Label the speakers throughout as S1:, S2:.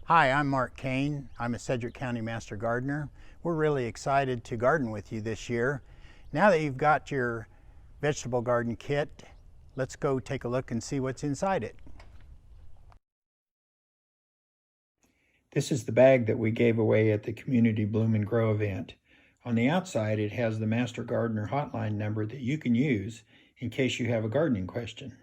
S1: Hi, I'm Mark Kane. I'm a Sedgwick County Master Gardener. We're really excited to garden with you this year. Now that you've got your vegetable garden kit, let's go take a look and see what's inside it. This is the bag that we gave away at the Community Bloom and Grow event. On the outside, it has the Master Gardener hotline number that you can use in case you have a gardening question.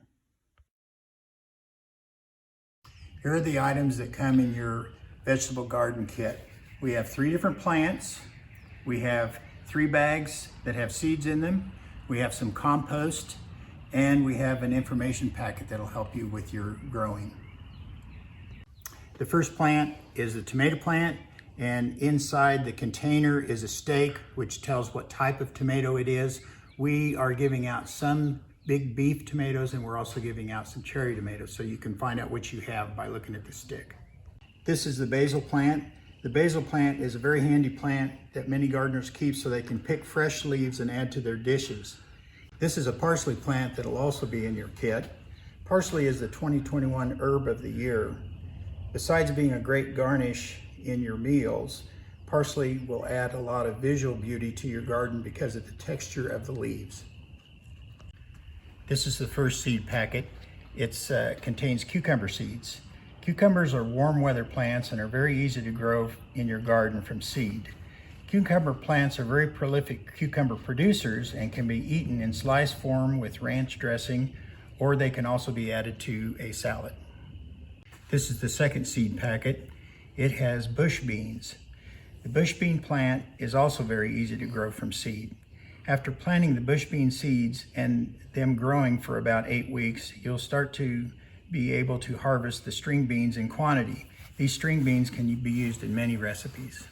S1: Here are the items that come in your vegetable garden kit. We have 3 different plants. We have 3 bags that have seeds in them. We have some compost, and we have an information packet that'll help you with your growing. The first plant is a tomato plant, and inside the container is a stake which tells what type of tomato it is. We are giving out some big beef tomatoes, and we're also giving out some cherry tomatoes, so you can find out what you have by looking at the stick. This is the basil plant. The basil plant is a very handy plant that many gardeners keep so they can pick fresh leaves and add to their dishes. This is a parsley plant that'll also be in your kit. Parsley is the 2021 herb of the year. Besides being a great garnish in your meals, parsley will add a lot of visual beauty to your garden because of the texture of the leaves. This is the first seed packet. It contains cucumber seeds. Cucumbers are warm weather plants and are very easy to grow in your garden from seed. Cucumber plants are very prolific cucumber producers and can be eaten in slice form with ranch dressing, or they can also be added to a salad. This is the second seed packet. It has bush beans. The bush bean plant is also very easy to grow from seed. After planting the bush bean seeds and them growing for about 8 weeks, you'll start to be able to harvest the string beans in quantity. These string beans can be used in many recipes.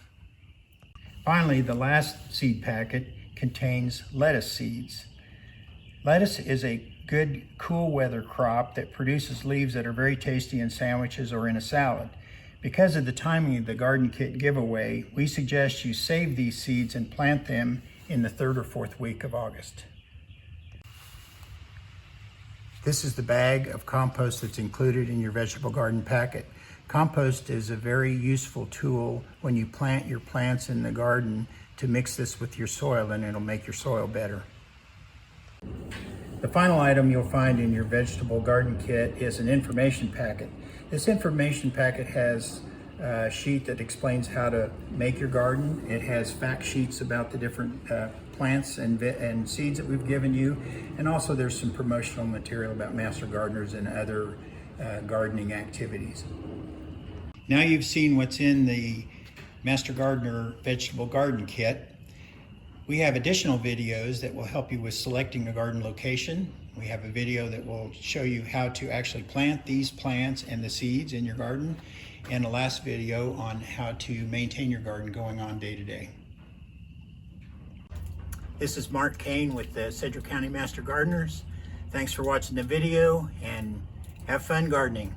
S1: Finally, the last seed packet contains lettuce seeds. Lettuce is a good cool weather crop that produces leaves that are very tasty in sandwiches or in a salad. Because of the timing of the garden kit giveaway, we suggest you save these seeds and plant them in the 3rd or 4th week of August. This is the bag of compost that's included in your vegetable garden packet. Compost is a very useful tool when you plant your plants in the garden to mix this with your soil, and it'll make your soil better. The final item you'll find in your vegetable garden kit is an information packet. This information packet has a sheet that explains how to make your garden. It has fact sheets about the different plants and seeds that we've given you, and also there's some promotional material about master gardeners and other gardening activities. Now you've seen what's in the Master Gardener Vegetable Garden Kit. We have additional videos that will help you with selecting a garden location. We have a video that will show you how to actually plant these plants and the seeds in your garden, and a last video on how to maintain your garden going on day to day. This is Mark Kane with the Sedgwick County Master Gardeners. Thanks for watching the video, and have fun gardening.